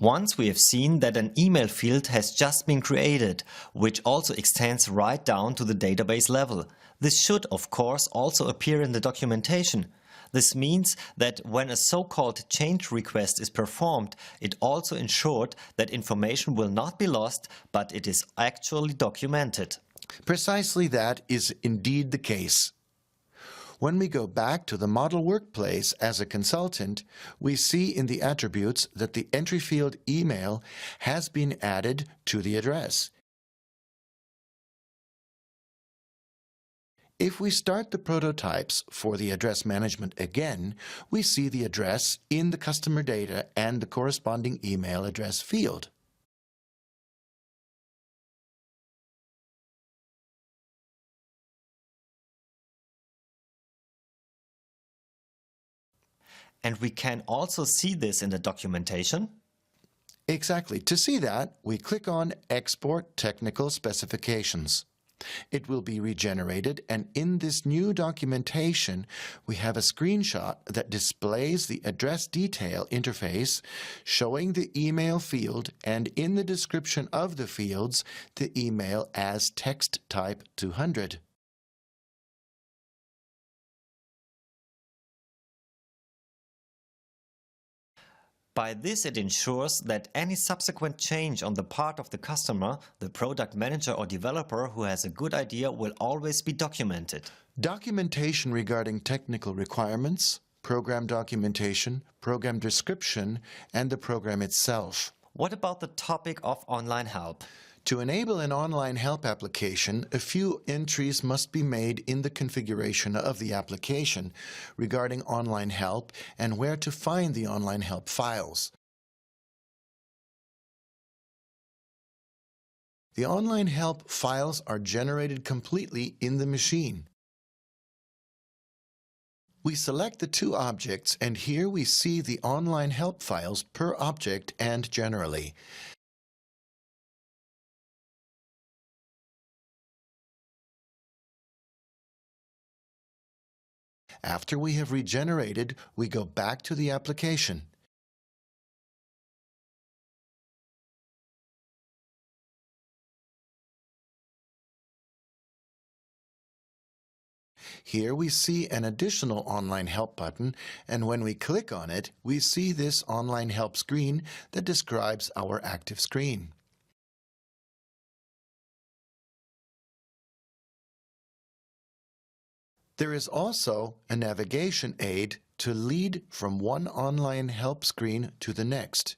Once we have seen that an email field has just been created, which also extends right down to the database level. This should, of course, also appear in the documentation. This means that when a so-called change request is performed, it also ensured that information will not be lost, but it is actually documented. Precisely that is indeed the case. When we go back to the model workplace as a consultant, we see in the attributes that the entry field email has been added to the address. If we start the prototypes for the address management again, we see the address in the customer data and the corresponding email address field. And we can also see this in the documentation. Exactly. To see that, we click on Export Technical Specifications. It will be regenerated, and in this new documentation, we have a screenshot that displays the address detail interface showing the email field, and in the description of the fields, the email as text type 200. By this, it ensures that any subsequent change on the part of the customer, the product manager or developer who has a good idea, will always be documented. Documentation regarding technical requirements, program documentation, program description, and the program itself. What about the topic of online help? To enable an online help application, a few entries must be made in the configuration of the application regarding online help and where to find the online help files. The online help files are generated completely in the machine. We select the two objects, and here we see the online help files per object and generally. After we have regenerated, we go back to the application. Here we see an additional online help button, and when we click on it, we see this online help screen that describes our active screen. There is also a navigation aid to lead from one online help screen to the next.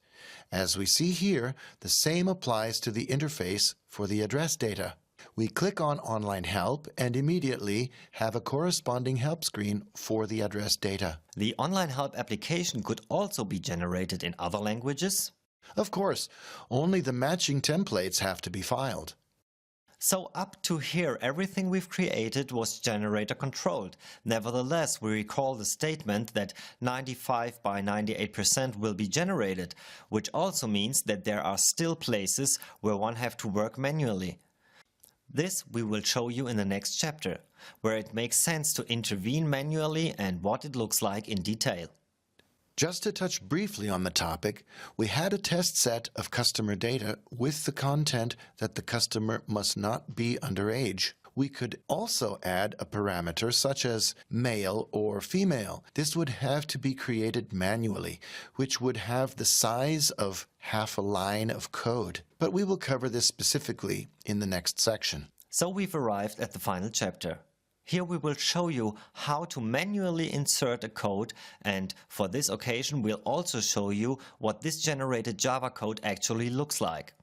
As we see here, the same applies to the interface for the address data. We click on Online Help and immediately have a corresponding help screen for the address data. The online help application could also be generated in other languages. Of course, only the matching templates have to be filed. So up to here, everything we've created was generator controlled. Nevertheless, we recall the statement that 95 by 98% will be generated, which also means that there are still places where one have to work manually. This we will show you in the next chapter, where it makes sense to intervene manually and what it looks like in detail. Just to touch briefly on the topic, we had a test set of customer data with the content that the customer must not be underage. We could also add a parameter such as male or female. This would have to be created manually, which would have the size of half a line of code. But we will cover this specifically in the next section. So we've arrived at the final chapter. Here we will show you how to manually insert a code, and for this occasion we'll also show you what this generated Java code actually looks like.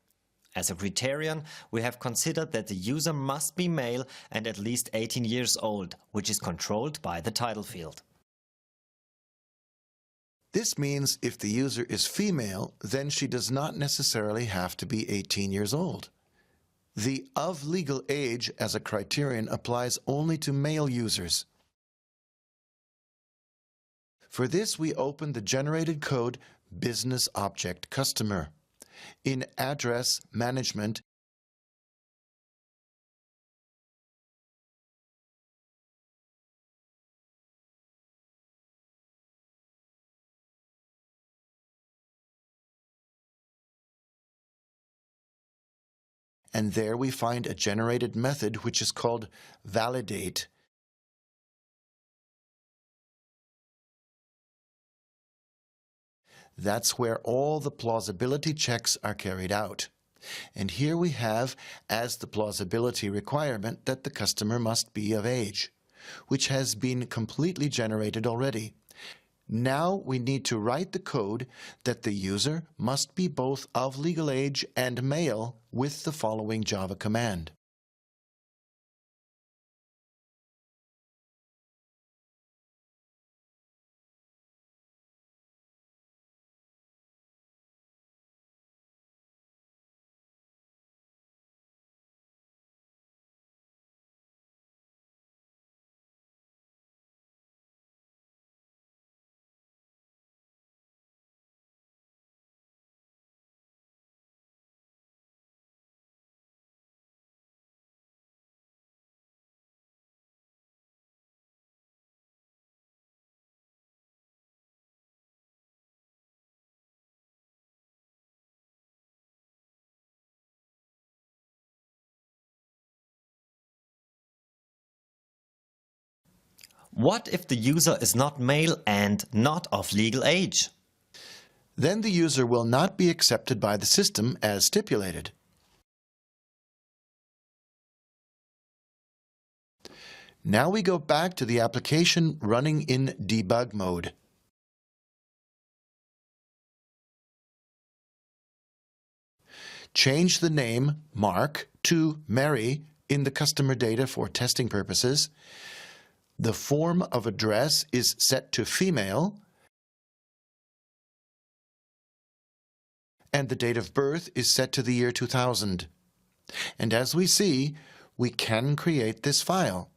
As a criterion, we have considered that the user must be male and at least 18 years old, which is controlled by the title field. This means if the user is female, then she does not necessarily have to be 18 years old. The of legal age as a criterion applies only to male users. For this, we open the generated code Business Object Customer. In Address Management, and there we find a generated method which is called validate. That's where all the plausibility checks are carried out. And here we have as the plausibility requirement that the customer must be of age, which has been completely generated already. Now we need to write the code that the user must be both of legal age and male with the following Java command. What if the user is not male and not of legal age? Then the user will not be accepted by the system as stipulated. Now we go back to the application running in debug mode. Change the name Mark to Mary in the customer data for testing purposes. The form of address is set to female, and the date of birth is set to the year 2000. And as we see, we can create this file.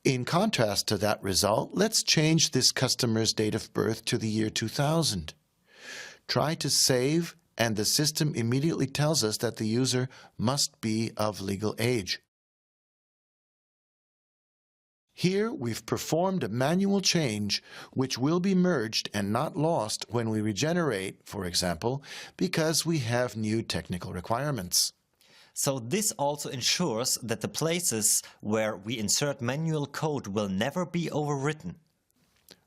In contrast to that result, let's change this customer's date of birth to the year 2000. Try to save, and the system immediately tells us that the user must be of legal age. Here we've performed a manual change which will be merged and not lost when we regenerate, for example, because we have new technical requirements. So this also ensures that the places where we insert manual code will never be overwritten.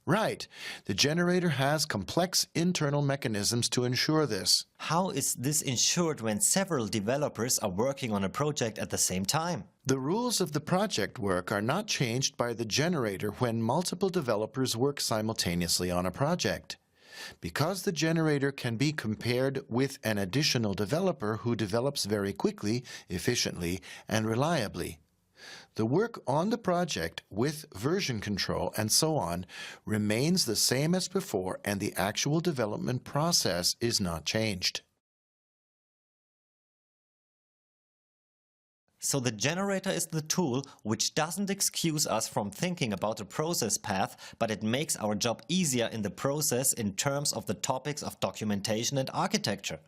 Right. The generator has complex internal mechanisms to ensure this. How is this ensured when several developers are working on a project at the same time? The rules of the project work are not changed by the generator when multiple developers work simultaneously on a project. Because the generator can be compared with an additional developer who develops very quickly, efficiently, and reliably. The work on the project with version control and so on remains the same as before, and the actual development process is not changed. So the generator is the tool which doesn't excuse us from thinking about a process path, but it makes our job easier in the process in terms of the topics of documentation and architecture.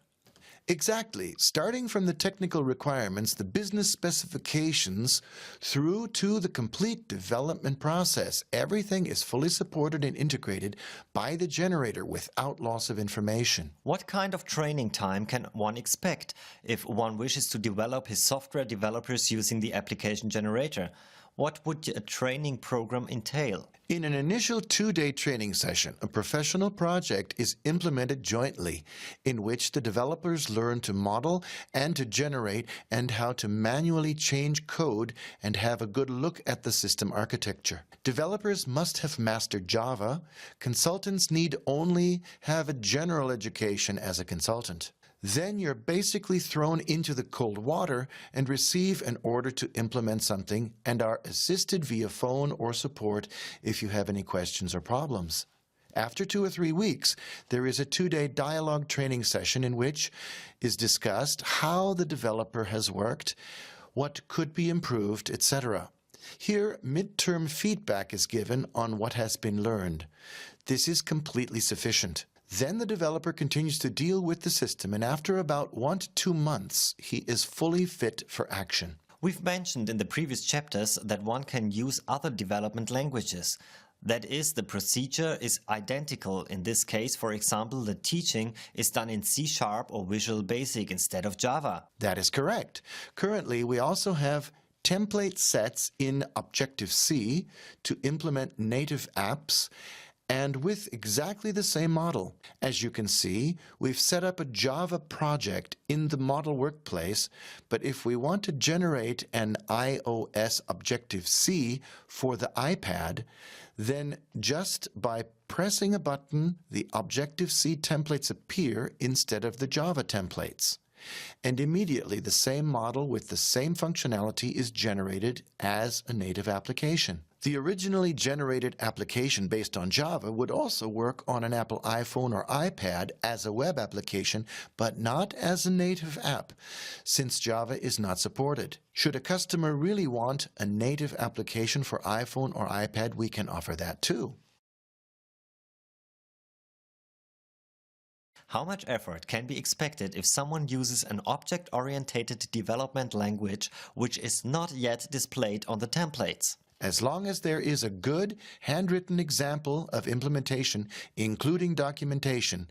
Exactly. Starting from the technical requirements, the business specifications, through to the complete development process, everything is fully supported and integrated by the generator without loss of information. What kind of training time can one expect if one wishes to develop his software developers using the application generator? What would a training program entail? In an initial 2-day training session, a professional project is implemented jointly, in which the developers learn to model and to generate and how to manually change code and have a good look at the system architecture. Developers must have mastered Java. Consultants need only have a general education as a consultant. Then you're basically thrown into the cold water and receive an order to implement something and are assisted via phone or support if you have any questions or problems. After 2 or 3 weeks, there is a 2-day dialogue training session in which is discussed how the developer has worked, what could be improved, etc. Here, midterm feedback is given on what has been learned. This is completely sufficient. Then the developer continues to deal with the system, and after about 1 to 2 months, he is fully fit for action. We've mentioned in the previous chapters that one can use other development languages. That is, the procedure is identical. In this case, for example, the teaching is done in C# or Visual Basic instead of Java. That is correct. Currently, we also have template sets in Objective-C to implement native apps, and with exactly the same model. As you can see, we've set up a Java project in the model workplace, but if we want to generate an iOS Objective-C for the iPad, then just by pressing a button, the Objective-C templates appear instead of the Java templates. And immediately the same model with the same functionality is generated as a native application. The originally generated application based on Java would also work on an Apple iPhone or iPad as a web application, but not as a native app, since Java is not supported. Should a customer really want a native application for iPhone or iPad, we can offer that too. How much effort can be expected if someone uses an object-oriented development language which is not yet displayed on the templates? As long as there is a good, handwritten example of implementation, including documentation,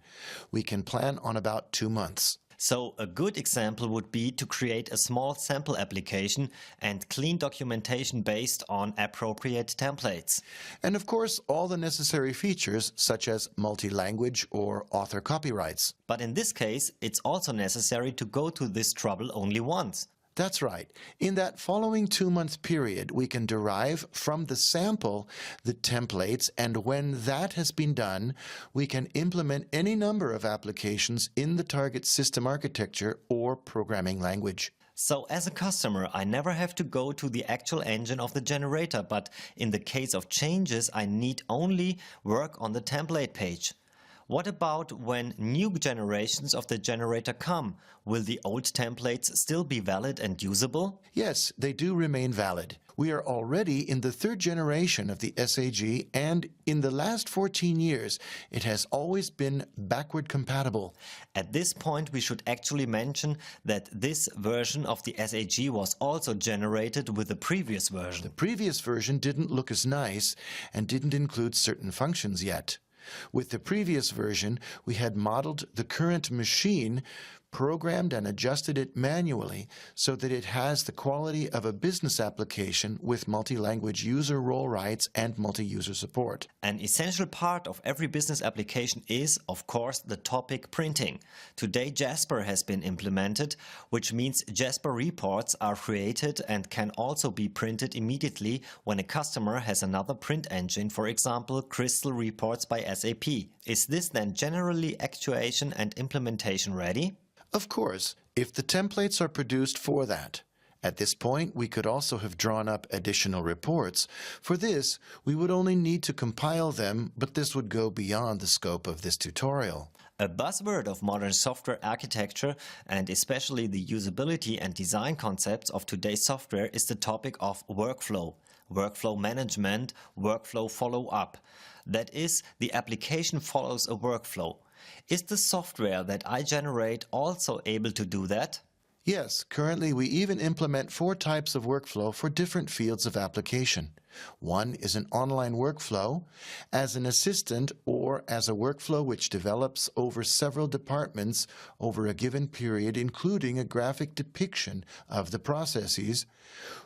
we can plan on about 2 months. So a good example would be to create a small sample application and clean documentation based on appropriate templates. And of course, all the necessary features such as multi-language or author copyrights. But in this case, it's also necessary to go to this trouble only once. That's right. In that following 2-month period, we can derive from the sample the templates, and when that has been done, we can implement any number of applications in the target system architecture or programming language. So as a customer, I never have to go to the actual engine of the generator, but in the case of changes, I need only work on the template page. What about when new generations of the generator come? Will the old templates still be valid and usable? Yes, they do remain valid. We are already in the 3rd generation of the SAG, and in the last 14 years, it has always been backward compatible. At this point, we should actually mention that this version of the SAG was also generated with the previous version. The previous version didn't look as nice and didn't include certain functions yet. With the previous version, we had modeled the current machine, programmed and adjusted it manually so that it has the quality of a business application with multi-language user role rights and multi-user support. An essential part of every business application is, of course, the topic printing. Today Jasper has been implemented, which means Jasper reports are created and can also be printed immediately when a customer has another print engine, for example, Crystal Reports by SAP. Is this then generally actuation and implementation ready? Of course, if the templates are produced for that. At this point, we could also have drawn up additional reports. For this, we would only need to compile them, but this would go beyond the scope of this tutorial. A buzzword of modern software architecture, and especially the usability and design concepts of today's software, is the topic of workflow. Workflow management, workflow follow-up. That is, the application follows a workflow. Is the software that I generate also able to do that? Yes, currently we even implement 4 types of workflow for different fields of application. One is an online workflow, as an assistant or as a workflow which develops over several departments over a given period, including a graphic depiction of the processes,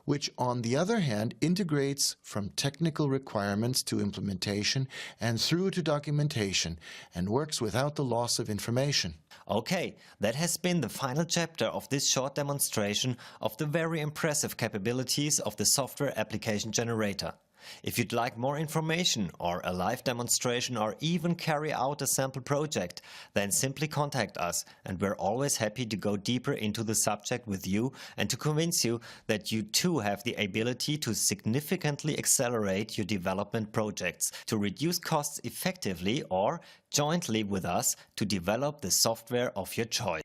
which on the other hand integrates from technical requirements to implementation and through to documentation and works without the loss of information. Okay, that has been the final chapter of this short demonstration of the very impressive capabilities of the software application generator. If you'd like more information or a live demonstration or even carry out a sample project, then simply contact us, and we're always happy to go deeper into the subject with you and to convince you that you too have the ability to significantly accelerate your development projects, to reduce costs effectively or jointly with us to develop the software of your choice.